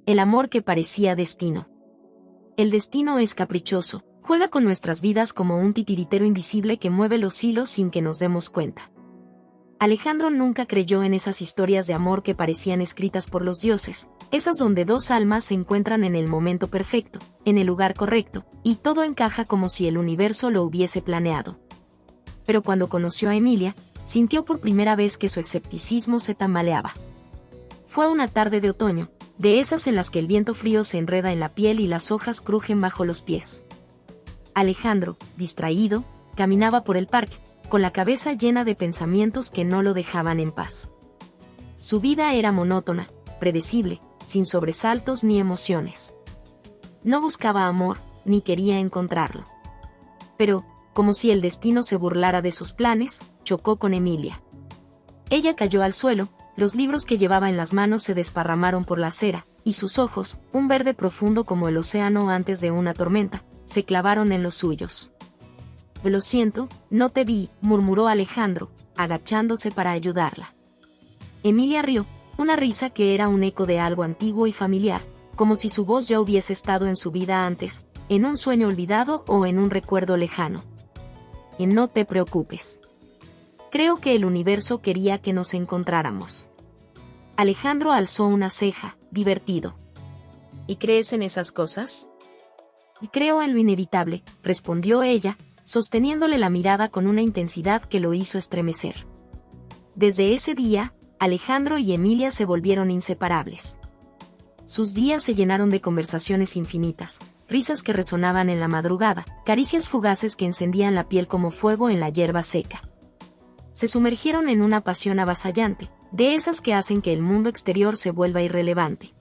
El amor que parecía destino. El destino es caprichoso, juega con nuestras vidas como un titiritero invisible que mueve los hilos sin que nos demos cuenta. Alejandro nunca creyó en esas historias de amor que parecían escritas por los dioses, esas donde dos almas se encuentran en el momento perfecto, en el lugar correcto, y todo encaja como si el universo lo hubiese planeado. Pero cuando conoció a Emilia, sintió por primera vez que su escepticismo se tambaleaba. Fue una tarde de otoño, de esas en las que el viento frío se enreda en la piel y las hojas crujen bajo los pies. Alejandro, distraído, caminaba por el parque, con la cabeza llena de pensamientos que no lo dejaban en paz. Su vida era monótona, predecible, sin sobresaltos ni emociones. No buscaba amor, ni quería encontrarlo. Pero, como si el destino se burlara de sus planes, chocó con Emilia. Ella cayó al suelo, los libros que llevaba en las manos se desparramaron por la acera, y sus ojos, un verde profundo como el océano antes de una tormenta, se clavaron en los suyos. «Lo siento, no te vi», murmuró Alejandro, agachándose para ayudarla. Emilia rió, una risa que era un eco de algo antiguo y familiar, como si su voz ya hubiese estado en su vida antes, en un sueño olvidado o en un recuerdo lejano. «Y no te preocupes. Creo que el universo quería que nos encontráramos». Alejandro alzó una ceja, divertido. «¿Y crees en esas cosas?» «Y creo en lo inevitable», respondió ella, sosteniéndole la mirada con una intensidad que lo hizo estremecer. Desde ese día, Alejandro y Emilia se volvieron inseparables. Sus días se llenaron de conversaciones infinitas, risas que resonaban en la madrugada, caricias fugaces que encendían la piel como fuego en la hierba seca. Se sumergieron en una pasión avasallante, de esas que hacen que el mundo exterior se vuelva irrelevante.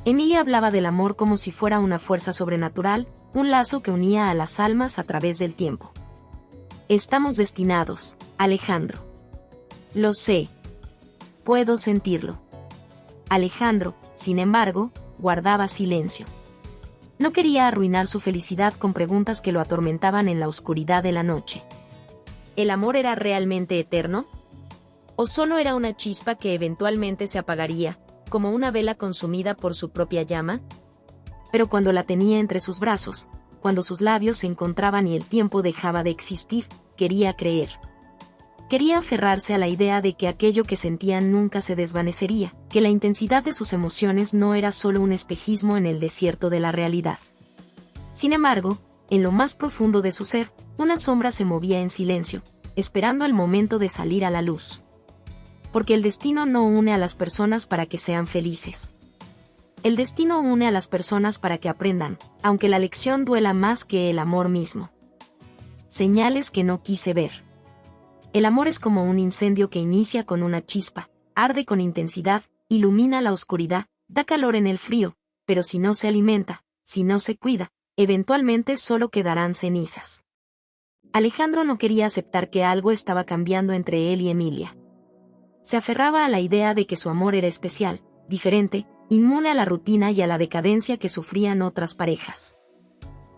Emilia hablaba del amor como si fuera una fuerza sobrenatural, un lazo que unía a las almas a través del tiempo. «Estamos destinados, Alejandro». «Lo sé. Puedo sentirlo». Alejandro, sin embargo, guardaba silencio. No quería arruinar su felicidad con preguntas que lo atormentaban en la oscuridad de la noche. ¿El amor era realmente eterno? ¿O solo era una chispa que eventualmente se apagaría, como una vela consumida por su propia llama? Pero cuando la tenía entre sus brazos, cuando sus labios se encontraban y el tiempo dejaba de existir, quería creer. Quería aferrarse a la idea de que aquello que sentía nunca se desvanecería, que la intensidad de sus emociones no era solo un espejismo en el desierto de la realidad. Sin embargo, en lo más profundo de su ser, una sombra se movía en silencio, esperando el momento de salir a la luz. Porque el destino no une a las personas para que sean felices. El destino une a las personas para que aprendan, aunque la lección duela más que el amor mismo. Señales que no quise ver. El amor es como un incendio que inicia con una chispa, arde con intensidad, ilumina la oscuridad, da calor en el frío, pero si no se alimenta, si no se cuida, eventualmente solo quedarán cenizas. Alejandro no quería aceptar que algo estaba cambiando entre él y Emilia. Se aferraba a la idea de que su amor era especial, diferente, inmune a la rutina y a la decadencia que sufrían otras parejas.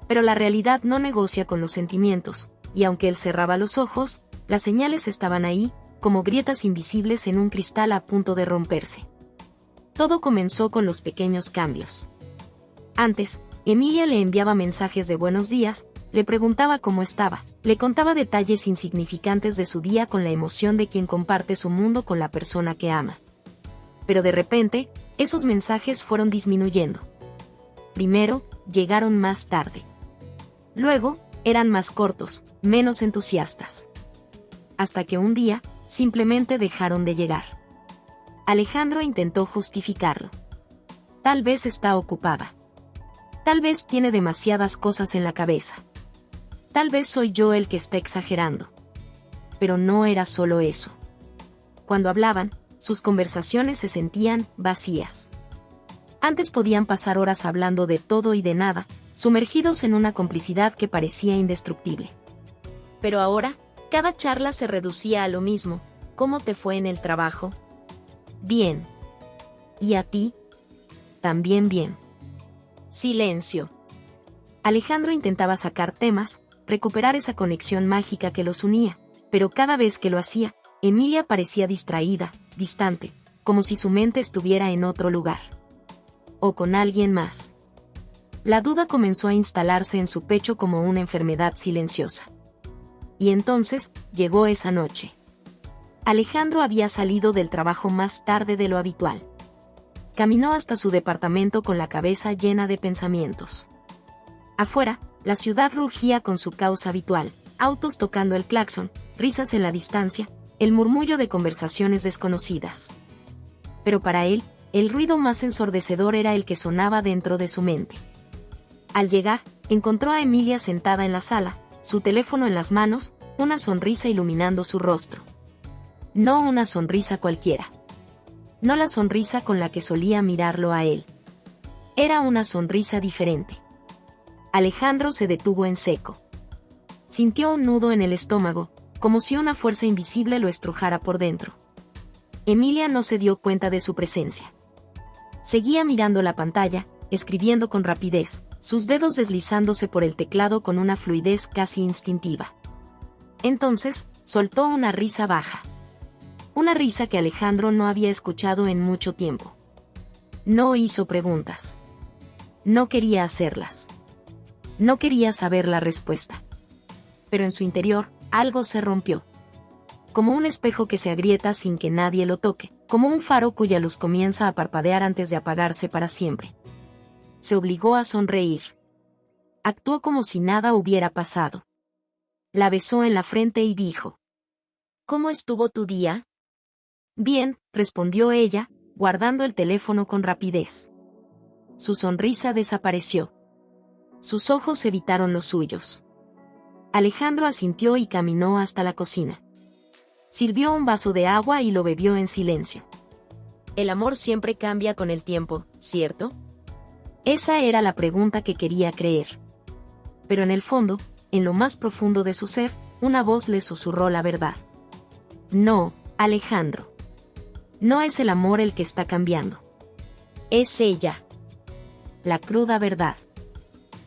Pero la realidad no negocia con los sentimientos, y aunque él cerraba los ojos, las señales estaban ahí, como grietas invisibles en un cristal a punto de romperse. Todo comenzó con los pequeños cambios. Antes, Emilia le enviaba mensajes de buenos días, le preguntaba cómo estaba, le contaba detalles insignificantes de su día con la emoción de quien comparte su mundo con la persona que ama. Pero de repente, esos mensajes fueron disminuyendo. Primero, llegaron más tarde. Luego, eran más cortos, menos entusiastas. Hasta que un día, simplemente dejaron de llegar. Alejandro intentó justificarlo. Tal vez está ocupada. Tal vez tiene demasiadas cosas en la cabeza. Tal vez soy yo el que está exagerando. Pero no era solo eso. Cuando hablaban, sus conversaciones se sentían vacías. Antes podían pasar horas hablando de todo y de nada, sumergidos en una complicidad que parecía indestructible. Pero ahora, cada charla se reducía a lo mismo. ¿Cómo te fue en el trabajo? Bien. ¿Y a ti? También bien. Silencio. Alejandro intentaba sacar temas, recuperar esa conexión mágica que los unía, pero cada vez que lo hacía, Emilia parecía distraída, distante, como si su mente estuviera en otro lugar. ¿O con alguien más? La duda comenzó a instalarse en su pecho como una enfermedad silenciosa. Y entonces, llegó esa noche. Alejandro había salido del trabajo más tarde de lo habitual. Caminó hasta su departamento con la cabeza llena de pensamientos. Afuera, la ciudad rugía con su caos habitual, autos tocando el claxon, risas en la distancia, el murmullo de conversaciones desconocidas. Pero para él, el ruido más ensordecedor era el que sonaba dentro de su mente. Al llegar, encontró a Emilia sentada en la sala, su teléfono en las manos, una sonrisa iluminando su rostro. No una sonrisa cualquiera. No la sonrisa con la que solía mirarlo a él. Era una sonrisa diferente. Alejandro se detuvo en seco. Sintió un nudo en el estómago, como si una fuerza invisible lo estrujara por dentro. Emilia no se dio cuenta de su presencia. Seguía mirando la pantalla, escribiendo con rapidez, sus dedos deslizándose por el teclado con una fluidez casi instintiva. Entonces, soltó una risa baja. Una risa que Alejandro no había escuchado en mucho tiempo. No hizo preguntas. No quería hacerlas. No quería saber la respuesta. Pero en su interior, algo se rompió. Como un espejo que se agrieta sin que nadie lo toque, como un faro cuya luz comienza a parpadear antes de apagarse para siempre. Se obligó a sonreír. Actuó como si nada hubiera pasado. La besó en la frente y dijo: ¿Cómo estuvo tu día? Bien, respondió ella, guardando el teléfono con rapidez. Su sonrisa desapareció. Sus ojos evitaron los suyos. Alejandro asintió y caminó hasta la cocina. Sirvió un vaso de agua y lo bebió en silencio. El amor siempre cambia con el tiempo, ¿cierto? Esa era la pregunta que quería creer. Pero en el fondo, en lo más profundo de su ser, una voz le susurró la verdad. No, Alejandro. No es el amor el que está cambiando. Es ella. La cruda verdad.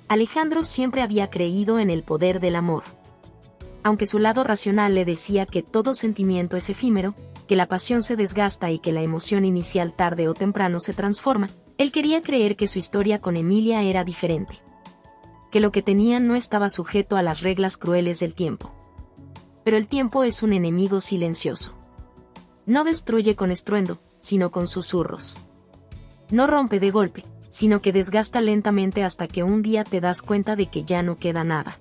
Alejandro siempre había creído en el poder del amor. Aunque su lado racional le decía que todo sentimiento es efímero, que la pasión se desgasta y que la emoción inicial tarde o temprano se transforma, él quería creer que su historia con Emilia era diferente. Que lo que tenían no estaba sujeto a las reglas crueles del tiempo. Pero el tiempo es un enemigo silencioso. No destruye con estruendo, sino con susurros. No rompe de golpe, sino que desgasta lentamente hasta que un día te das cuenta de que ya no queda nada.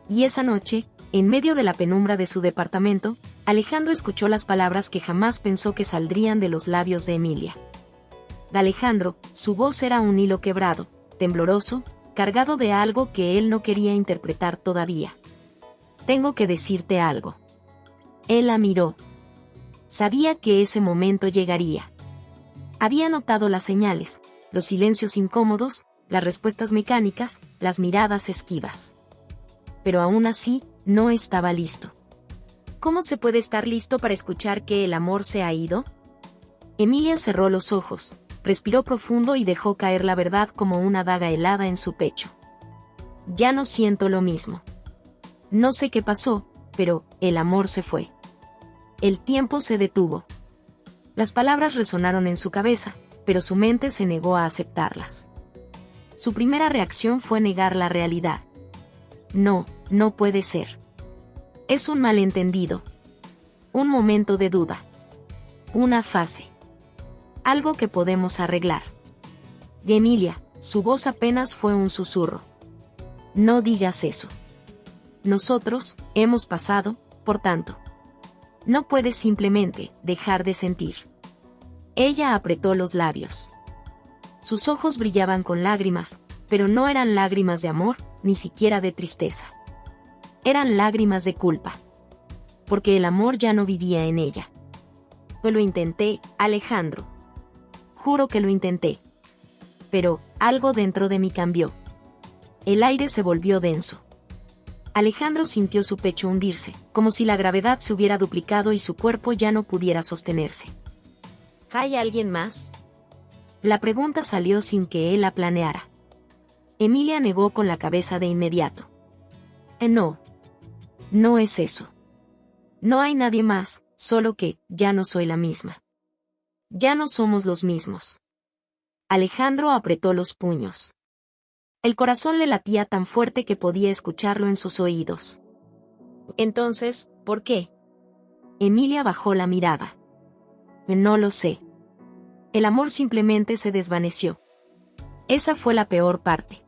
Y esa noche, en medio de la penumbra de su departamento, Alejandro escuchó las palabras que jamás pensó que saldrían de los labios de Emilia. De Alejandro, su voz era un hilo quebrado, tembloroso, cargado de algo que él no quería interpretar todavía. Tengo que decirte algo. Él la miró. Sabía que ese momento llegaría. Había notado las señales, los silencios incómodos, las respuestas mecánicas, las miradas esquivas. Pero aún así, no estaba listo. ¿Cómo se puede estar listo para escuchar que el amor se ha ido? Emilia cerró los ojos, respiró profundo y dejó caer la verdad como una daga helada en su pecho. Ya no siento lo mismo. No sé qué pasó, pero el amor se fue. El tiempo se detuvo. Las palabras resonaron en su cabeza, pero su mente se negó a aceptarlas. Su primera reacción fue negar la realidad. No, no puede ser. Es un malentendido. Un momento de duda. Una fase. Algo que podemos arreglar. De Emilia, su voz apenas fue un susurro. No digas eso. Nosotros, hemos pasado, por tanto. No puedes simplemente dejar de sentir. Ella apretó los labios. Sus ojos brillaban con lágrimas, pero no eran lágrimas de amor, ni siquiera de tristeza. Eran lágrimas de culpa. Porque el amor ya no vivía en ella. Yo lo intenté, Alejandro. Juro que lo intenté. Pero, algo dentro de mí cambió. El aire se volvió denso. Alejandro sintió su pecho hundirse, como si la gravedad se hubiera duplicado y su cuerpo ya no pudiera sostenerse. ¿Hay alguien más? La pregunta salió sin que él la planeara. Emilia negó con la cabeza de inmediato. No. No es eso. No hay nadie más, solo que, ya no soy la misma. Ya no somos los mismos. Alejandro apretó los puños. El corazón le latía tan fuerte que podía escucharlo en sus oídos. Entonces, ¿por qué? Emilia bajó la mirada. No lo sé. El amor simplemente se desvaneció. Esa fue la peor parte.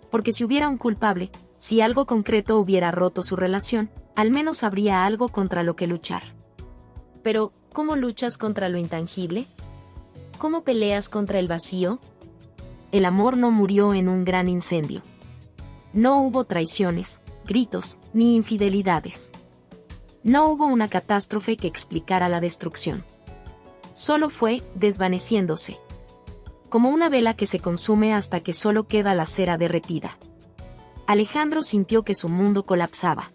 Porque si hubiera un culpable, si algo concreto hubiera roto su relación, al menos habría algo contra lo que luchar. Pero, ¿cómo luchas contra lo intangible? ¿Cómo peleas contra el vacío? El amor no murió en un gran incendio. No hubo traiciones, gritos, ni infidelidades. No hubo una catástrofe que explicara la destrucción. Solo fue desvaneciéndose. Como una vela que se consume hasta que solo queda la cera derretida. Alejandro sintió que su mundo colapsaba.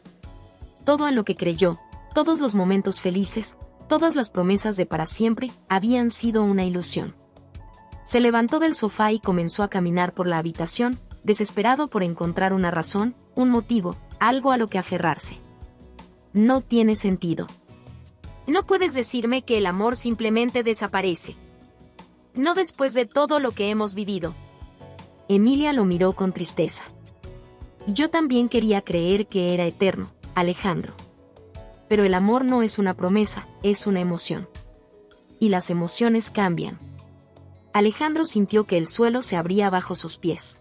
Todo en lo que creyó, todos los momentos felices, todas las promesas de para siempre, habían sido una ilusión. Se levantó del sofá y comenzó a caminar por la habitación, desesperado por encontrar una razón, un motivo, algo a lo que aferrarse. No tiene sentido. No puedes decirme que el amor simplemente desaparece. No después de todo lo que hemos vivido. Emilia lo miró con tristeza. Yo también quería creer que era eterno, Alejandro. Pero el amor no es una promesa, es una emoción. Y las emociones cambian. Alejandro sintió que el suelo se abría bajo sus pies.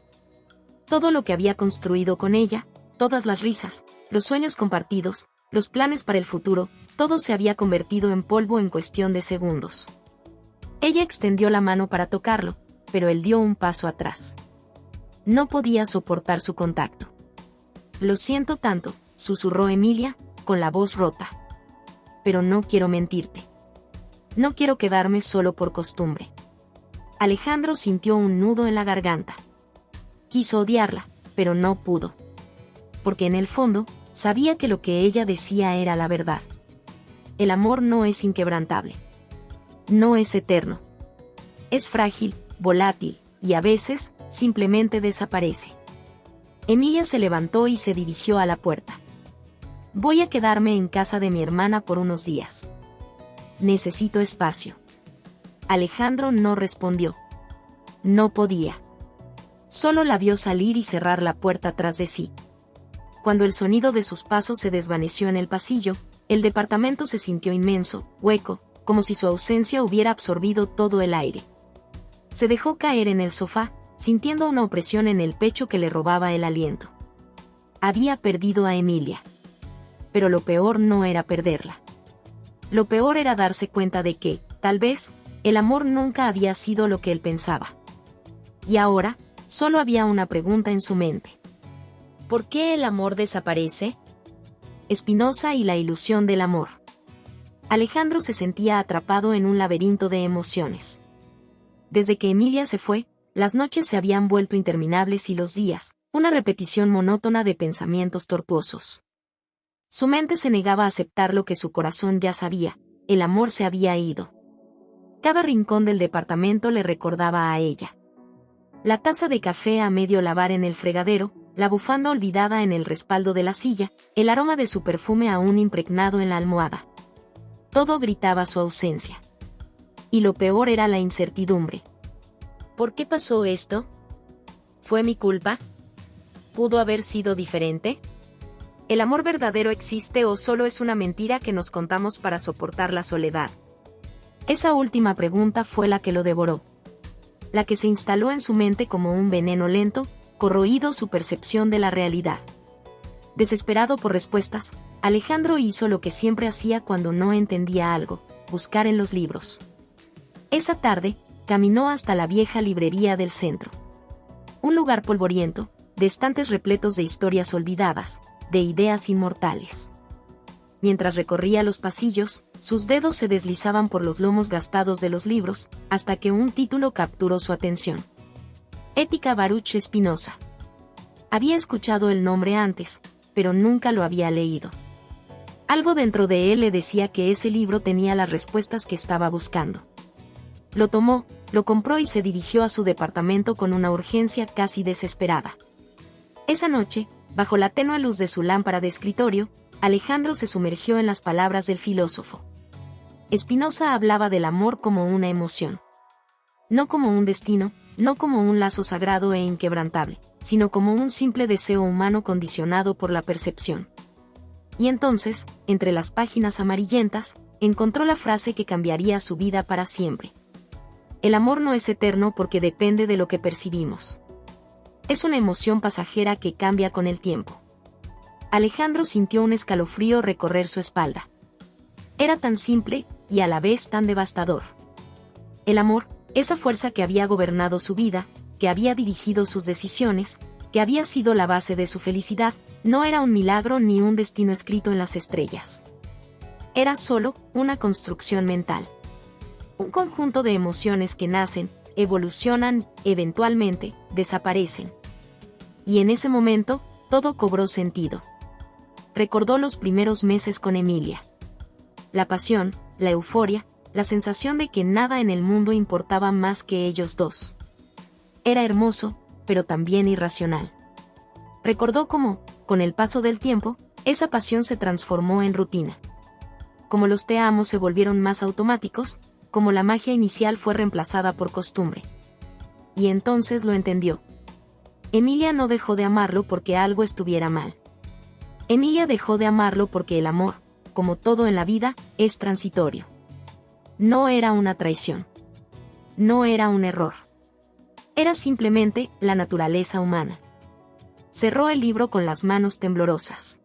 Todo lo que había construido con ella, todas las risas, los sueños compartidos, los planes para el futuro, todo se había convertido en polvo en cuestión de segundos. Ella extendió la mano para tocarlo, pero él dio un paso atrás. No podía soportar su contacto. Lo siento tanto, susurró Emilia, con la voz rota. Pero no quiero mentirte. No quiero quedarme solo por costumbre. Alejandro sintió un nudo en la garganta. Quiso odiarla, pero no pudo. Porque en el fondo, sabía que lo que ella decía era la verdad. El amor no es inquebrantable. No es eterno. Es frágil, volátil, y a veces, simplemente desaparece. Emilia se levantó y se dirigió a la puerta. Voy a quedarme en casa de mi hermana por unos días. Necesito espacio. Alejandro no respondió. No podía. Solo la vio salir y cerrar la puerta tras de sí. Cuando el sonido de sus pasos se desvaneció en el pasillo, el departamento se sintió inmenso, hueco, como si su ausencia hubiera absorbido todo el aire. Se dejó caer en el sofá, sintiendo una opresión en el pecho que le robaba el aliento. Había perdido a Emilia. Pero lo peor no era perderla. Lo peor era darse cuenta de que, tal vez, el amor nunca había sido lo que él pensaba. Y ahora, solo había una pregunta en su mente. ¿Por qué el amor desaparece? Spinoza y la ilusión del amor. Alejandro se sentía atrapado en un laberinto de emociones. Desde que Emilia se fue, las noches se habían vuelto interminables y los días, una repetición monótona de pensamientos tortuosos. Su mente se negaba a aceptar lo que su corazón ya sabía, el amor se había ido. Cada rincón del departamento le recordaba a ella. La taza de café a medio lavar en el fregadero, la bufanda olvidada en el respaldo de la silla, el aroma de su perfume aún impregnado en la almohada. Todo gritaba su ausencia. Y lo peor era la incertidumbre. ¿Por qué pasó esto? ¿Fue mi culpa? ¿Pudo haber sido diferente? ¿El amor verdadero existe o solo es una mentira que nos contamos para soportar la soledad? Esa última pregunta fue la que lo devoró. La que se instaló en su mente como un veneno lento, corroído su percepción de la realidad. Desesperado por respuestas, Alejandro hizo lo que siempre hacía cuando no entendía algo, buscar en los libros. Esa tarde, caminó hasta la vieja librería del centro. Un lugar polvoriento, de estantes repletos de historias olvidadas, de ideas inmortales. Mientras recorría los pasillos, sus dedos se deslizaban por los lomos gastados de los libros, hasta que un título capturó su atención. Ética Baruch Spinoza. Había escuchado el nombre antes, pero nunca lo había leído. Algo dentro de él le decía que ese libro tenía las respuestas que estaba buscando. Lo tomó, lo compró y se dirigió a su departamento con una urgencia casi desesperada. Esa noche, bajo la tenue luz de su lámpara de escritorio, Alejandro se sumergió en las palabras del filósofo. Spinoza hablaba del amor como una emoción. No como un destino, no como un lazo sagrado e inquebrantable, sino como un simple deseo humano condicionado por la percepción. Y entonces, entre las páginas amarillentas, encontró la frase que cambiaría su vida para siempre. El amor no es eterno porque depende de lo que percibimos. Es una emoción pasajera que cambia con el tiempo. Alejandro sintió un escalofrío recorrer su espalda. Era tan simple, y a la vez tan devastador. El amor, esa fuerza que había gobernado su vida, que había dirigido sus decisiones, que había sido la base de su felicidad, no era un milagro ni un destino escrito en las estrellas. Era solo una construcción mental. Un conjunto de emociones que nacen, evolucionan, eventualmente, desaparecen. Y en ese momento, todo cobró sentido. Recordó los primeros meses con Emilia. La pasión, la euforia, la sensación de que nada en el mundo importaba más que ellos dos. Era hermoso, pero también irracional. Recordó cómo, con el paso del tiempo, esa pasión se transformó en rutina. Como los te amo se volvieron más automáticos, como la magia inicial fue reemplazada por costumbre. Y entonces lo entendió. Emilia no dejó de amarlo porque algo estuviera mal. Emilia dejó de amarlo porque el amor, como todo en la vida, es transitorio. No era una traición. No era un error. Era simplemente la naturaleza humana. Cerró el libro con las manos temblorosas.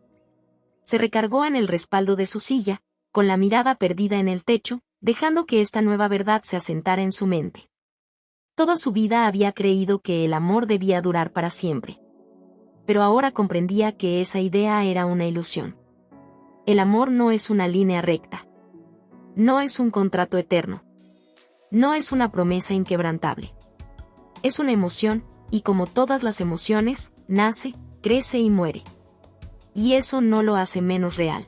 Se recargó en el respaldo de su silla, con la mirada perdida en el techo, dejando que esta nueva verdad se asentara en su mente. Toda su vida había creído que el amor debía durar para siempre. Pero ahora comprendía que esa idea era una ilusión. El amor no es una línea recta. No es un contrato eterno. No es una promesa inquebrantable. Es una emoción, y como todas las emociones, nace, crece y muere. Y eso no lo hace menos real.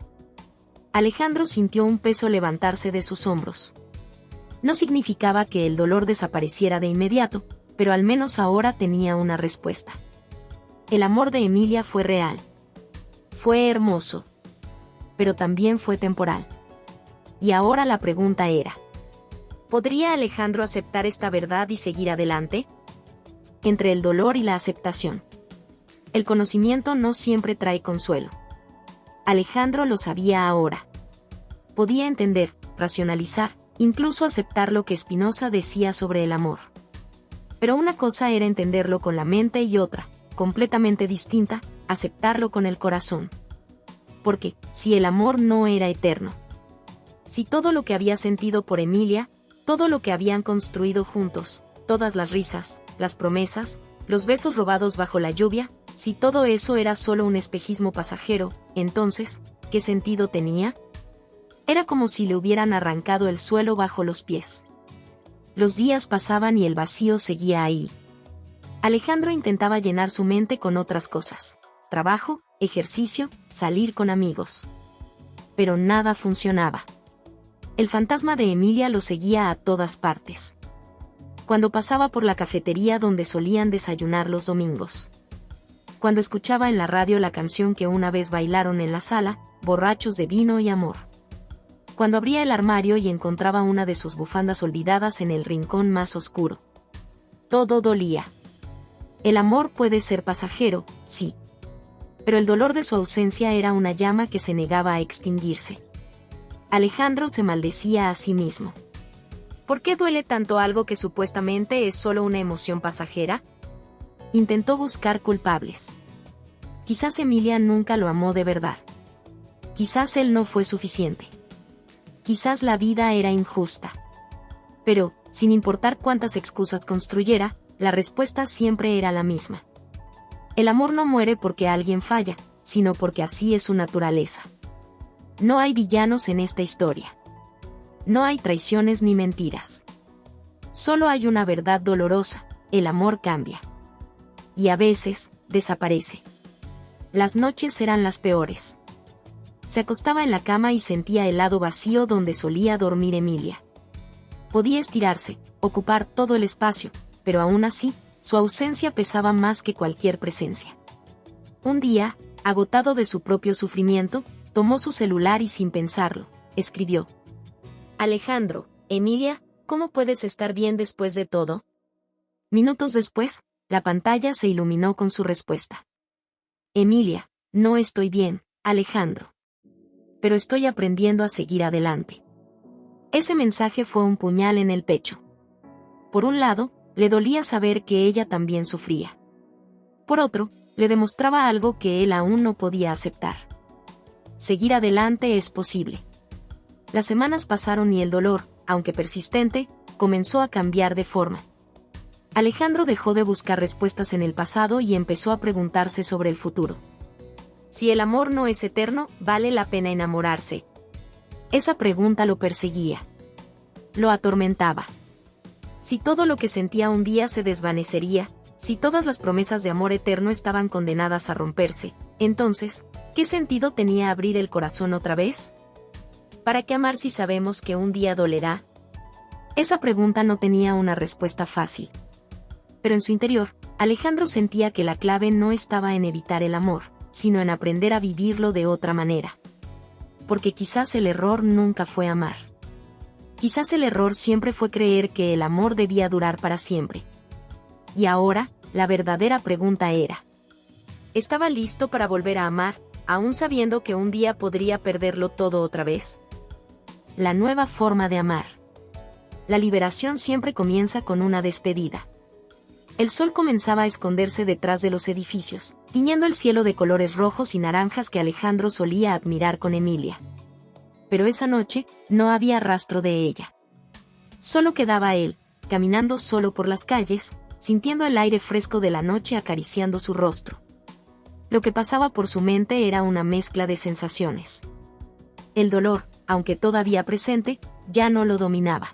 Alejandro sintió un peso levantarse de sus hombros. No significaba que el dolor desapareciera de inmediato, pero al menos ahora tenía una respuesta. El amor de Emilia fue real. Fue hermoso. Pero también fue temporal. Y ahora la pregunta era: ¿podría Alejandro aceptar esta verdad y seguir adelante? Entre el dolor y la aceptación. El conocimiento no siempre trae consuelo. Alejandro lo sabía ahora. Podía entender, racionalizar, incluso aceptar lo que Spinoza decía sobre el amor. Pero una cosa era entenderlo con la mente y otra, completamente distinta, aceptarlo con el corazón. Porque, si el amor no era eterno, si todo lo que había sentido por Emilia, todo lo que habían construido juntos, todas las risas, las promesas, los besos robados bajo la lluvia, si todo eso era solo un espejismo pasajero, entonces, ¿qué sentido tenía? Era como si le hubieran arrancado el suelo bajo los pies. Los días pasaban y el vacío seguía ahí. Alejandro intentaba llenar su mente con otras cosas: trabajo, ejercicio, salir con amigos. Pero nada funcionaba. El fantasma de Emilia lo seguía a todas partes. Cuando pasaba por la cafetería donde solían desayunar los domingos. Cuando escuchaba en la radio la canción que una vez bailaron en la sala, borrachos de vino y amor. Cuando abría el armario y encontraba una de sus bufandas olvidadas en el rincón más oscuro. Todo dolía. El amor puede ser pasajero, sí. Pero el dolor de su ausencia era una llama que se negaba a extinguirse. Alejandro se maldecía a sí mismo. ¿Por qué duele tanto algo que supuestamente es solo una emoción pasajera? Intentó buscar culpables. Quizás Emilia nunca lo amó de verdad. Quizás él no fue suficiente. Quizás la vida era injusta. Pero, sin importar cuántas excusas construyera, la respuesta siempre era la misma. El amor no muere porque alguien falla, sino porque así es su naturaleza. No hay villanos en esta historia. No hay traiciones ni mentiras. Solo hay una verdad dolorosa: el amor cambia. Y a veces, desaparece. Las noches eran las peores. Se acostaba en la cama y sentía el lado vacío donde solía dormir Emilia. Podía estirarse, ocupar todo el espacio, pero aún así, su ausencia pesaba más que cualquier presencia. Un día, agotado de su propio sufrimiento, tomó su celular y sin pensarlo, escribió: Alejandro, Emilia, ¿cómo puedes estar bien después de todo? Minutos después, la pantalla se iluminó con su respuesta. Emilia, no estoy bien, Alejandro. Pero estoy aprendiendo a seguir adelante. Ese mensaje fue un puñal en el pecho. Por un lado, le dolía saber que ella también sufría. Por otro, le demostraba algo que él aún no podía aceptar. Seguir adelante es posible. Las semanas pasaron y el dolor, aunque persistente, comenzó a cambiar de forma. Alejandro dejó de buscar respuestas en el pasado y empezó a preguntarse sobre el futuro. Si el amor no es eterno, ¿vale la pena enamorarse? Esa pregunta lo perseguía. Lo atormentaba. Si todo lo que sentía un día se desvanecería, si todas las promesas de amor eterno estaban condenadas a romperse, entonces, ¿qué sentido tenía abrir el corazón otra vez? ¿Para qué amar si sabemos que un día dolerá? Esa pregunta no tenía una respuesta fácil. Pero en su interior, Alejandro sentía que la clave no estaba en evitar el amor, sino en aprender a vivirlo de otra manera. Porque quizás el error nunca fue amar. Quizás el error siempre fue creer que el amor debía durar para siempre. Y ahora, la verdadera pregunta era: ¿estaba listo para volver a amar, aún sabiendo que un día podría perderlo todo otra vez? La nueva forma de amar. La liberación siempre comienza con una despedida. El sol comenzaba a esconderse detrás de los edificios, tiñendo el cielo de colores rojos y naranjas que Alejandro solía admirar con Emilia. Pero esa noche, no había rastro de ella. Solo quedaba él, caminando solo por las calles, sintiendo el aire fresco de la noche acariciando su rostro. Lo que pasaba por su mente era una mezcla de sensaciones. El dolor, aunque todavía presente, ya no lo dominaba.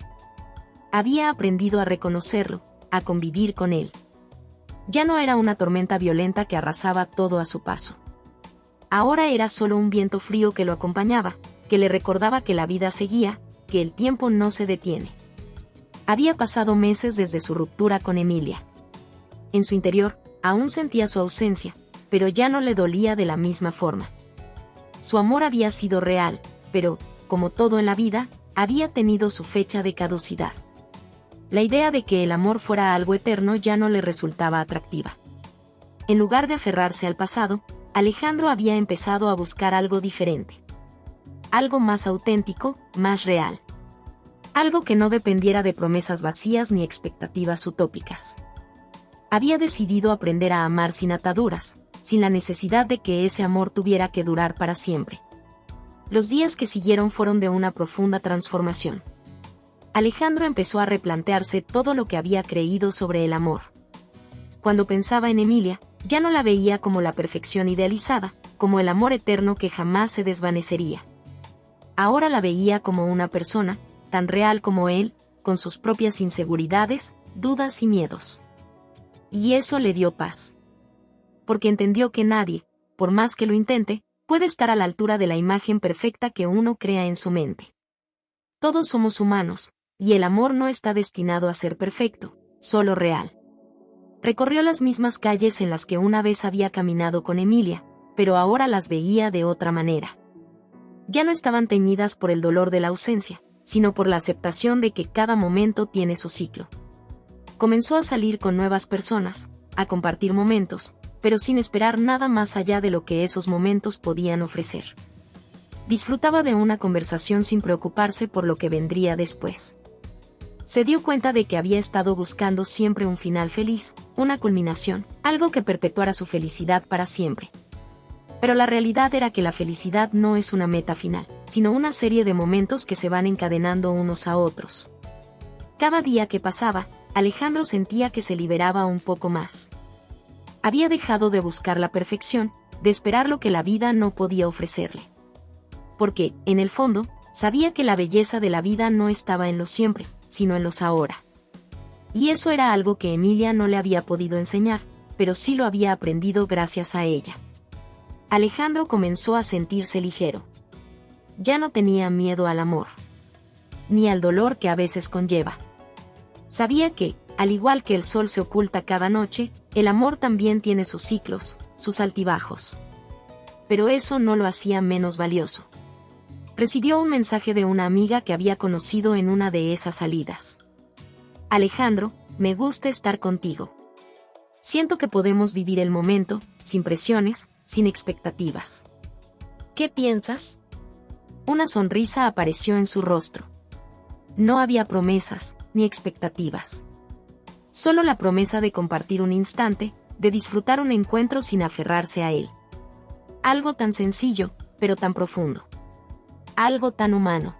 Había aprendido a reconocerlo, a convivir con él. Ya no era una tormenta violenta que arrasaba todo a su paso. Ahora era solo un viento frío que lo acompañaba, que le recordaba que la vida seguía, que el tiempo no se detiene. Había pasado meses desde su ruptura con Emilia. En su interior, aún sentía su ausencia, pero ya no le dolía de la misma forma. Su amor había sido real, pero, como todo en la vida, había tenido su fecha de caducidad. La idea de que el amor fuera algo eterno ya no le resultaba atractiva. En lugar de aferrarse al pasado, Alejandro había empezado a buscar algo diferente. Algo más auténtico, más real. Algo que no dependiera de promesas vacías ni expectativas utópicas. Había decidido aprender a amar sin ataduras, sin la necesidad de que ese amor tuviera que durar para siempre. Los días que siguieron fueron de una profunda transformación. Alejandro empezó a replantearse todo lo que había creído sobre el amor. Cuando pensaba en Emilia, ya no la veía como la perfección idealizada, como el amor eterno que jamás se desvanecería. Ahora la veía como una persona, tan real como él, con sus propias inseguridades, dudas y miedos. Y eso le dio paz. Porque entendió que nadie, por más que lo intente, puede estar a la altura de la imagen perfecta que uno crea en su mente. Todos somos humanos, y el amor no está destinado a ser perfecto, solo real. Recorrió las mismas calles en las que una vez había caminado con Emilia, pero ahora las veía de otra manera. Ya no estaban teñidas por el dolor de la ausencia, sino por la aceptación de que cada momento tiene su ciclo. Comenzó a salir con nuevas personas, a compartir momentos, pero sin esperar nada más allá de lo que esos momentos podían ofrecer. Disfrutaba de una conversación sin preocuparse por lo que vendría después. Se dio cuenta de que había estado buscando siempre un final feliz, una culminación, algo que perpetuara su felicidad para siempre. Pero la realidad era que la felicidad no es una meta final, sino una serie de momentos que se van encadenando unos a otros. Cada día que pasaba, Alejandro sentía que se liberaba un poco más. Había dejado de buscar la perfección, de esperar lo que la vida no podía ofrecerle. Porque, en el fondo, sabía que la belleza de la vida no estaba en los siempre, sino en los ahora. Y eso era algo que Emilia no le había podido enseñar, pero sí lo había aprendido gracias a ella. Alejandro comenzó a sentirse ligero. Ya no tenía miedo al amor, ni al dolor que a veces conlleva. Sabía que, al igual que el sol se oculta cada noche, el amor también tiene sus ciclos, sus altibajos. Pero eso no lo hacía menos valioso. Recibió un mensaje de una amiga que había conocido en una de esas salidas. Alejandro, me gusta estar contigo. Siento que podemos vivir el momento, sin presiones, sin expectativas. ¿Qué piensas? Una sonrisa apareció en su rostro. No había promesas, ni expectativas. Solo la promesa de compartir un instante, de disfrutar un encuentro sin aferrarse a él. Algo tan sencillo, pero tan profundo. Algo tan humano.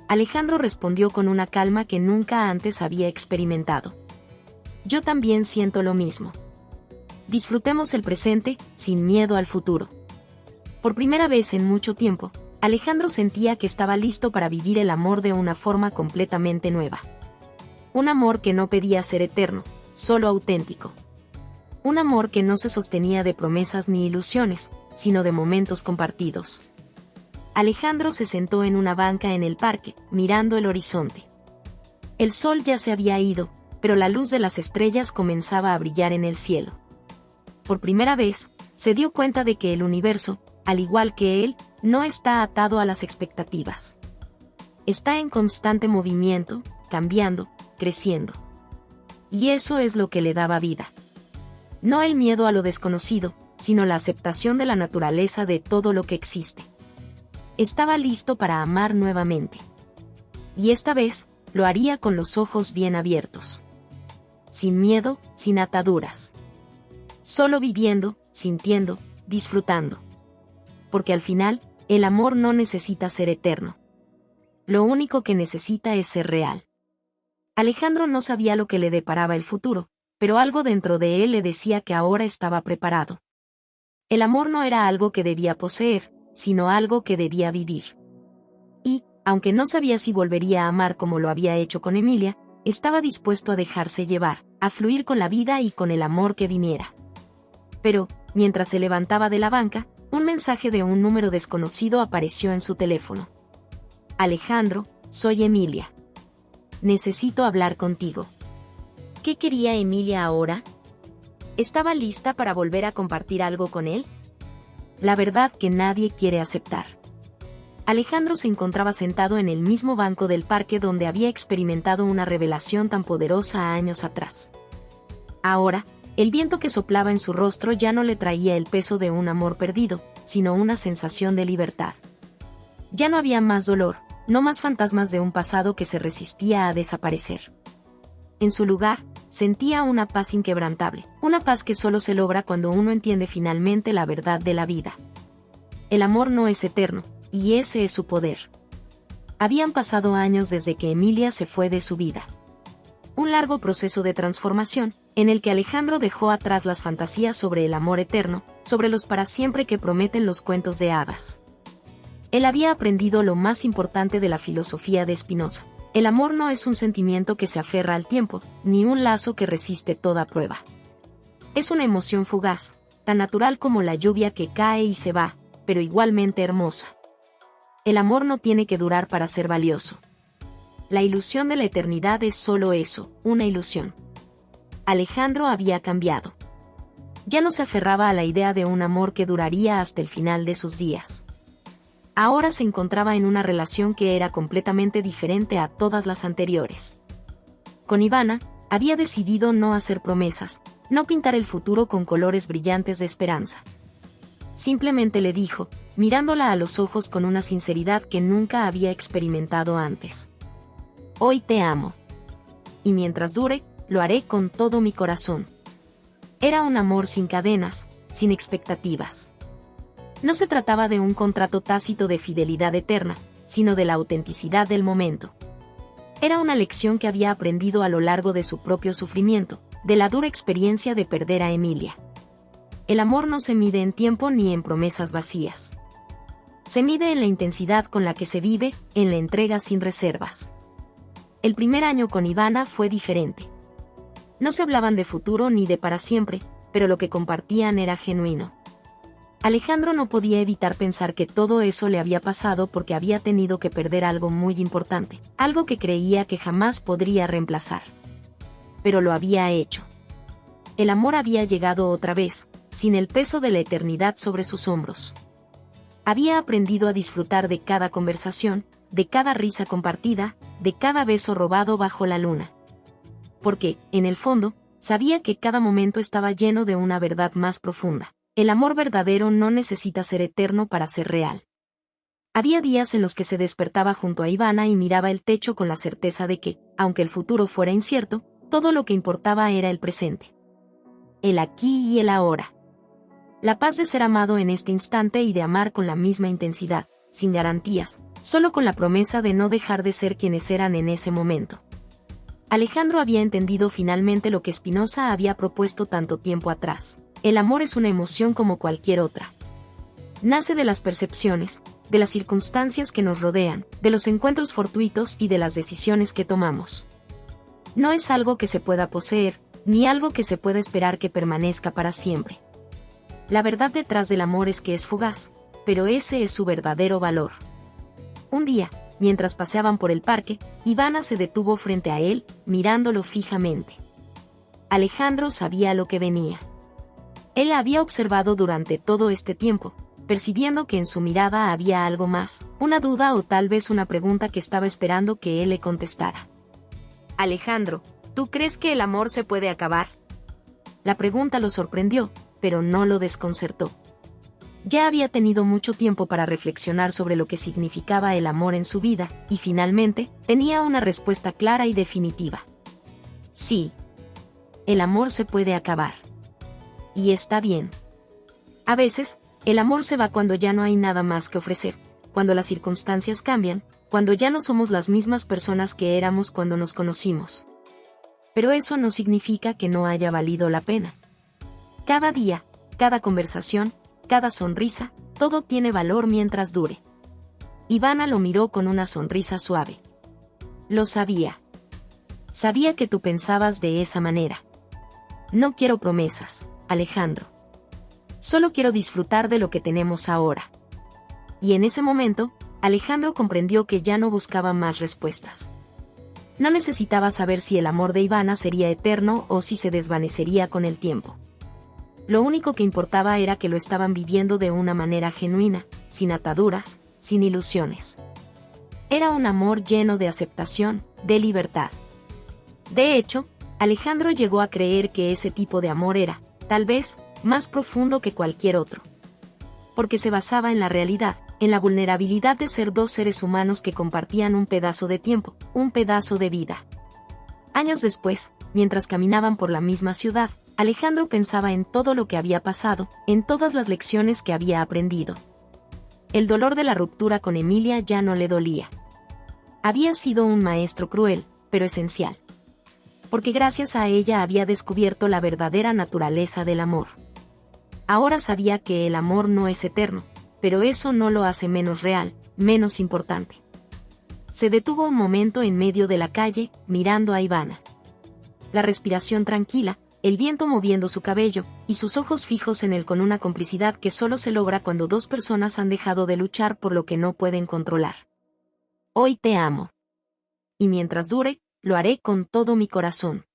Alejandro respondió con una calma que nunca antes había experimentado. Yo también siento lo mismo. Disfrutemos el presente, sin miedo al futuro. Por primera vez en mucho tiempo, Alejandro sentía que estaba listo para vivir el amor de una forma completamente nueva. Un amor que no pedía ser eterno, solo auténtico. Un amor que no se sostenía de promesas ni ilusiones, sino de momentos compartidos. Alejandro se sentó en una banca en el parque, mirando el horizonte. El sol ya se había ido, pero la luz de las estrellas comenzaba a brillar en el cielo. Por primera vez, se dio cuenta de que el universo, al igual que él, no está atado a las expectativas. Está en constante movimiento, cambiando, creciendo. Y eso es lo que le daba vida. No el miedo a lo desconocido, sino la aceptación de la naturaleza de todo lo que existe. Estaba listo para amar nuevamente. Y esta vez, lo haría con los ojos bien abiertos. Sin miedo, sin ataduras. Solo viviendo, sintiendo, disfrutando. Porque al final, el amor no necesita ser eterno. Lo único que necesita es ser real. Alejandro no sabía lo que le deparaba el futuro, pero algo dentro de él le decía que ahora estaba preparado. El amor no era algo que debía poseer, sino algo que debía vivir. Y, aunque no sabía si volvería a amar como lo había hecho con Emilia, estaba dispuesto a dejarse llevar, a fluir con la vida y con el amor que viniera. Pero, mientras se levantaba de la banca, un mensaje de un número desconocido apareció en su teléfono. Alejandro, soy Emilia. Necesito hablar contigo. ¿Qué quería Emilia ahora? ¿Estaba lista para volver a compartir algo con él? La verdad que nadie quiere aceptar. Alejandro se encontraba sentado en el mismo banco del parque donde había experimentado una revelación tan poderosa años atrás. Ahora, el viento que soplaba en su rostro ya no le traía el peso de un amor perdido, sino una sensación de libertad. Ya no había más dolor, no más fantasmas de un pasado que se resistía a desaparecer. En su lugar, sentía una paz inquebrantable, una paz que solo se logra cuando uno entiende finalmente la verdad de la vida. El amor no es eterno, y ese es su poder. Habían pasado años desde que Emilia se fue de su vida. Un largo proceso de transformación, en el que Alejandro dejó atrás las fantasías sobre el amor eterno, sobre los para siempre que prometen los cuentos de hadas. Él había aprendido lo más importante de la filosofía de Spinoza. El amor no es un sentimiento que se aferra al tiempo, ni un lazo que resiste toda prueba. Es una emoción fugaz, tan natural como la lluvia que cae y se va, pero igualmente hermosa. El amor no tiene que durar para ser valioso. La ilusión de la eternidad es solo eso, una ilusión. Alejandro había cambiado. Ya no se aferraba a la idea de un amor que duraría hasta el final de sus días. Ahora se encontraba en una relación que era completamente diferente a todas las anteriores. Con Ivana, había decidido no hacer promesas, no pintar el futuro con colores brillantes de esperanza. Simplemente le dijo, mirándola a los ojos con una sinceridad que nunca había experimentado antes. Hoy te amo. Y mientras dure, lo haré con todo mi corazón. Era un amor sin cadenas, sin expectativas. No se trataba de un contrato tácito de fidelidad eterna, sino de la autenticidad del momento. Era una lección que había aprendido a lo largo de su propio sufrimiento, de la dura experiencia de perder a Emilia. El amor no se mide en tiempo ni en promesas vacías. Se mide en la intensidad con la que se vive, en la entrega sin reservas. El primer año con Ivana fue diferente. No se hablaban de futuro ni de para siempre, pero lo que compartían era genuino. Alejandro no podía evitar pensar que todo eso le había pasado porque había tenido que perder algo muy importante, algo que creía que jamás podría reemplazar. Pero lo había hecho. El amor había llegado otra vez, sin el peso de la eternidad sobre sus hombros. Había aprendido a disfrutar de cada conversación, de cada risa compartida, de cada beso robado bajo la luna. porque, en el fondo, sabía que cada momento estaba lleno de una verdad más profunda. El amor verdadero no necesita ser eterno para ser real. Había días en los que se despertaba junto a Ivana y miraba el techo con la certeza de que, aunque el futuro fuera incierto, todo lo que importaba era el presente. El aquí y el ahora. La paz de ser amado en este instante y de amar con la misma intensidad, sin garantías, solo con la promesa de no dejar de ser quienes eran en ese momento. Alejandro había entendido finalmente lo que Spinoza había propuesto tanto tiempo atrás. El amor es una emoción como cualquier otra. Nace de las percepciones, de las circunstancias que nos rodean, de los encuentros fortuitos y de las decisiones que tomamos. No es algo que se pueda poseer, ni algo que se pueda esperar que permanezca para siempre. La verdad detrás del amor es que es fugaz, pero ese es su verdadero valor. Un día, mientras paseaban por el parque, Ivana se detuvo frente a él, mirándolo fijamente. Alejandro sabía lo que venía. Él la había observado durante todo este tiempo, percibiendo que en su mirada había algo más, una duda o tal vez una pregunta que estaba esperando que él le contestara. Alejandro, ¿tú crees que el amor se puede acabar? La pregunta lo sorprendió, pero no lo desconcertó. Ya había tenido mucho tiempo para reflexionar sobre lo que significaba el amor en su vida, y finalmente, tenía una respuesta clara y definitiva. Sí. El amor se puede acabar. Y está bien. A veces, el amor se va cuando ya no hay nada más que ofrecer, cuando las circunstancias cambian, cuando ya no somos las mismas personas que éramos cuando nos conocimos. Pero eso no significa que no haya valido la pena. Cada día, cada conversación, cada sonrisa, todo tiene valor mientras dure. Ivana lo miró con una sonrisa suave. Lo sabía. Sabía que tú pensabas de esa manera. No quiero promesas, Alejandro. Solo quiero disfrutar de lo que tenemos ahora. Y en ese momento, Alejandro comprendió que ya no buscaba más respuestas. No necesitaba saber si el amor de Ivana sería eterno o si se desvanecería con el tiempo. Lo único que importaba era que lo estaban viviendo de una manera genuina, sin ataduras, sin ilusiones. Era un amor lleno de aceptación, de libertad. De hecho, Alejandro llegó a creer que ese tipo de amor era, tal vez, más profundo que cualquier otro. Porque se basaba en la realidad, en la vulnerabilidad de ser dos seres humanos que compartían un pedazo de tiempo, un pedazo de vida. Años después, mientras caminaban por la misma ciudad, Alejandro pensaba en todo lo que había pasado, en todas las lecciones que había aprendido. El dolor de la ruptura con Emilia ya no le dolía. Había sido un maestro cruel, pero esencial. Porque gracias a ella había descubierto la verdadera naturaleza del amor. Ahora sabía que el amor no es eterno, pero eso no lo hace menos real, menos importante. Se detuvo un momento en medio de la calle, mirando a Ivana. La respiración tranquila, el viento moviendo su cabello, y sus ojos fijos en él con una complicidad que solo se logra cuando dos personas han dejado de luchar por lo que no pueden controlar. Hoy te amo. Y mientras dure, lo haré con todo mi corazón.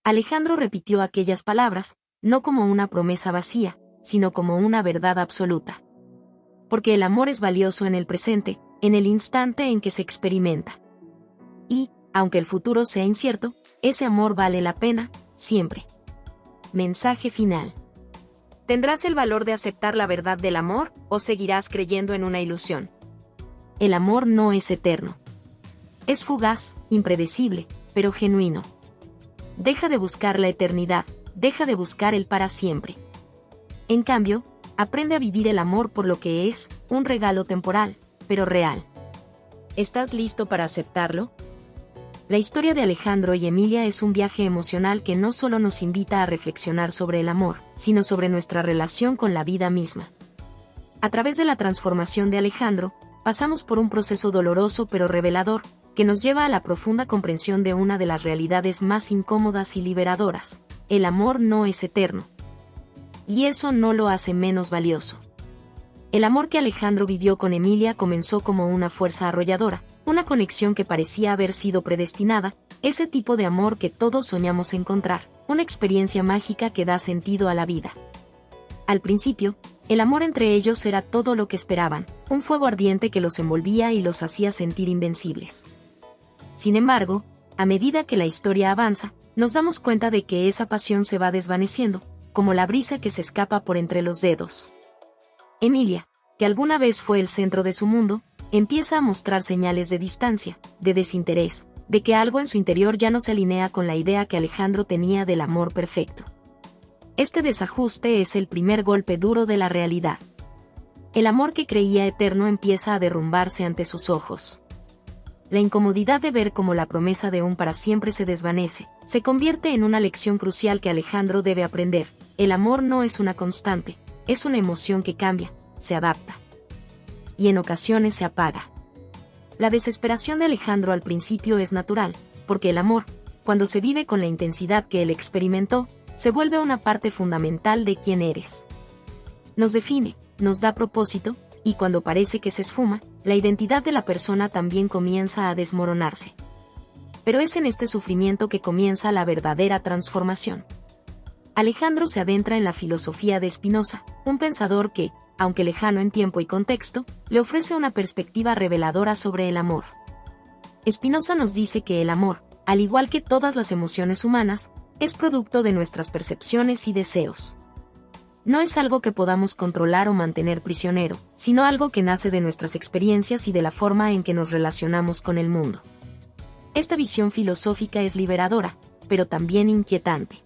Alejandro repitió aquellas palabras, no como una promesa vacía, sino como una verdad absoluta. Porque el amor es valioso en el presente, en el instante en que se experimenta. Y, aunque el futuro sea incierto, ese amor vale la pena, siempre. Mensaje final. ¿Tendrás el valor de aceptar la verdad del amor, o seguirás creyendo en una ilusión? El amor no es eterno. Es fugaz, impredecible, pero genuino. Deja de buscar la eternidad, deja de buscar el para siempre. En cambio, aprende a vivir el amor por lo que es, un regalo temporal, pero real. ¿Estás listo para aceptarlo? La historia de Alejandro y Emilia es un viaje emocional que no solo nos invita a reflexionar sobre el amor, sino sobre nuestra relación con la vida misma. A través de la transformación de Alejandro, pasamos por un proceso doloroso pero revelador, que nos lleva a la profunda comprensión de una de las realidades más incómodas y liberadoras. El amor no es eterno. Y eso no lo hace menos valioso. El amor que Alejandro vivió con Emilia comenzó como una fuerza arrolladora, una conexión que parecía haber sido predestinada, ese tipo de amor que todos soñamos encontrar, una experiencia mágica que da sentido a la vida. Al principio, el amor entre ellos era todo lo que esperaban, un fuego ardiente que los envolvía y los hacía sentir invencibles. Sin embargo, A medida que la historia avanza, nos damos cuenta de que esa pasión se va desvaneciendo, como la brisa que se escapa por entre los dedos. Emilia, que alguna vez fue el centro de su mundo, empieza a mostrar señales de distancia, de desinterés, de que algo en su interior ya no se alinea con la idea que Alejandro tenía del amor perfecto. Este desajuste es el primer golpe duro de la realidad. El amor que creía eterno empieza a derrumbarse ante sus ojos. La incomodidad de ver cómo la promesa de un para siempre se desvanece, se convierte en una lección crucial que Alejandro debe aprender. El amor no es una constante, es una emoción que cambia, se adapta. Y en ocasiones se apaga. La desesperación de Alejandro al principio es natural, porque el amor, cuando se vive con la intensidad que él experimentó, se vuelve una parte fundamental de quién eres. Nos define, nos da propósito, y cuando parece que se esfuma, la identidad de la persona también comienza a desmoronarse. Pero es en este sufrimiento que comienza la verdadera transformación. Alejandro se adentra en la filosofía de Spinoza, un pensador que, aunque lejano en tiempo y contexto, le ofrece una perspectiva reveladora sobre el amor. Spinoza nos dice que el amor, al igual que todas las emociones humanas, es producto de nuestras percepciones y deseos. No es algo que podamos controlar o mantener prisionero, sino algo que nace de nuestras experiencias y de la forma en que nos relacionamos con el mundo. Esta visión filosófica es liberadora, pero también inquietante.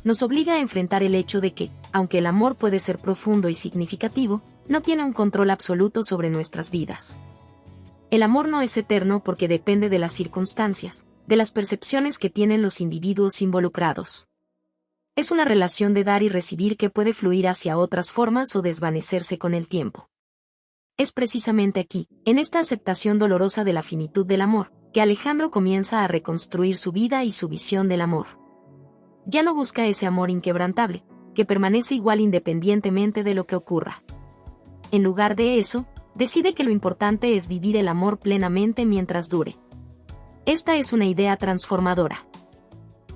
Nos obliga a enfrentar el hecho de que, aunque el amor puede ser profundo y significativo, no tiene un control absoluto sobre nuestras vidas. El amor no es eterno porque depende de las circunstancias, de las percepciones que tienen los individuos involucrados. Es una relación de dar y recibir que puede fluir hacia otras formas o desvanecerse con el tiempo. Es precisamente aquí, en esta aceptación dolorosa de la finitud del amor, que Alejandro comienza a reconstruir su vida y su visión del amor. Ya no busca ese amor inquebrantable, que permanece igual independientemente de lo que ocurra. En lugar de eso, decide que lo importante es vivir el amor plenamente mientras dure. Esta es una idea transformadora.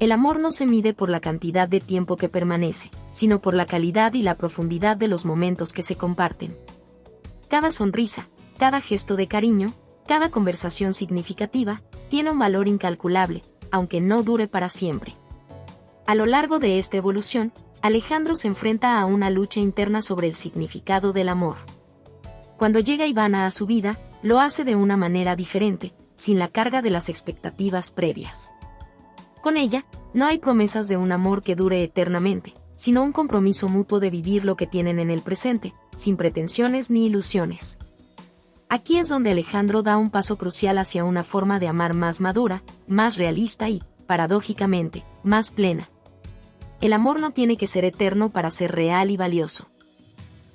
El amor no se mide por la cantidad de tiempo que permanece, sino por la calidad y la profundidad de los momentos que se comparten. Cada sonrisa, cada gesto de cariño, cada conversación significativa, tiene un valor incalculable, aunque no dure para siempre. A lo largo de esta evolución, Alejandro se enfrenta a una lucha interna sobre el significado del amor. Cuando llega Ivana a su vida, lo hace de una manera diferente, sin la carga de las expectativas previas. Con ella, no hay promesas de un amor que dure eternamente, sino un compromiso mutuo de vivir lo que tienen en el presente, sin pretensiones ni ilusiones. Aquí es donde Alejandro da un paso crucial hacia una forma de amar más madura, más realista y, paradójicamente, más plena. El amor no tiene que ser eterno para ser real y valioso.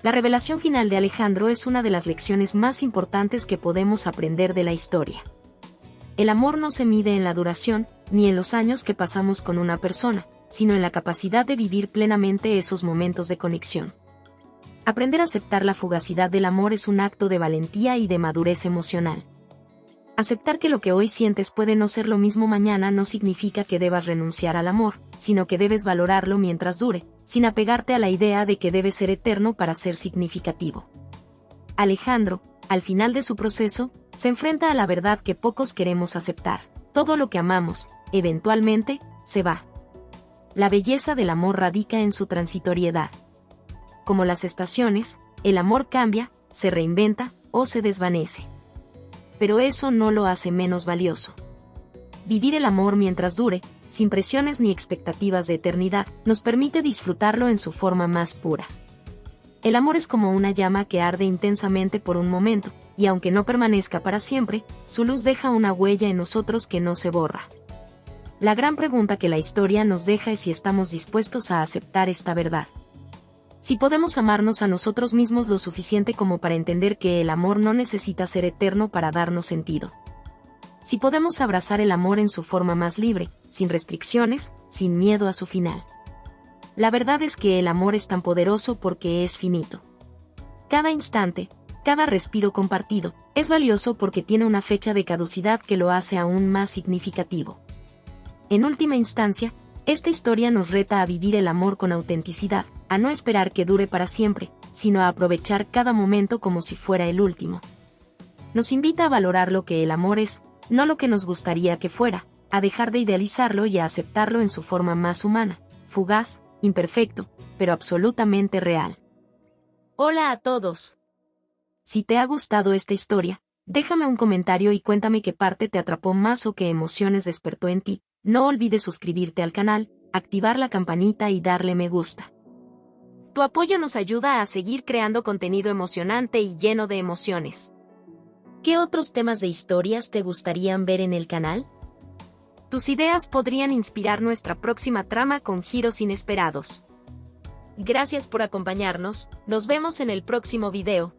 La revelación final de Alejandro es una de las lecciones más importantes que podemos aprender de la historia. El amor no se mide en la duración, ni en los años que pasamos con una persona, sino en la capacidad de vivir plenamente esos momentos de conexión. Aprender a aceptar la fugacidad del amor es un acto de valentía y de madurez emocional. Aceptar que lo que hoy sientes puede no ser lo mismo mañana no significa que debas renunciar al amor, sino que debes valorarlo mientras dure, sin apegarte a la idea de que debe ser eterno para ser significativo. Alejandro, al final de su proceso, se enfrenta a la verdad que pocos queremos aceptar. Todo lo que amamos, eventualmente, se va. La belleza del amor radica en su transitoriedad. Como las estaciones, el amor cambia, se reinventa o se desvanece. Pero eso no lo hace menos valioso. Vivir el amor mientras dure, sin presiones ni expectativas de eternidad, nos permite disfrutarlo en su forma más pura. El amor es como una llama que arde intensamente por un momento, y aunque no permanezca para siempre, su luz deja una huella en nosotros que no se borra. La gran pregunta que la historia nos deja es si estamos dispuestos a aceptar esta verdad. Si podemos amarnos a nosotros mismos lo suficiente como para entender que el amor no necesita ser eterno para darnos sentido. Si podemos abrazar el amor en su forma más libre, sin restricciones, sin miedo a su final. La verdad es que el amor es tan poderoso porque es finito. Cada instante, cada respiro compartido, es valioso porque tiene una fecha de caducidad que lo hace aún más significativo. En última instancia, esta historia nos reta a vivir el amor con autenticidad, a no esperar que dure para siempre, sino a aprovechar cada momento como si fuera el último. Nos invita a valorar lo que el amor es, no lo que nos gustaría que fuera, a dejar de idealizarlo y a aceptarlo en su forma más humana, fugaz, imperfecto, pero absolutamente real. Hola a todos. Si te ha gustado esta historia, déjame un comentario y cuéntame qué parte te atrapó más o qué emociones despertó en ti. No olvides suscribirte al canal, activar la campanita y darle me gusta. Tu apoyo nos ayuda a seguir creando contenido emocionante y lleno de emociones. ¿Qué otros temas de historias te gustarían ver en el canal? Tus ideas podrían inspirar nuestra próxima trama con giros inesperados. Gracias por acompañarnos, nos vemos en el próximo video.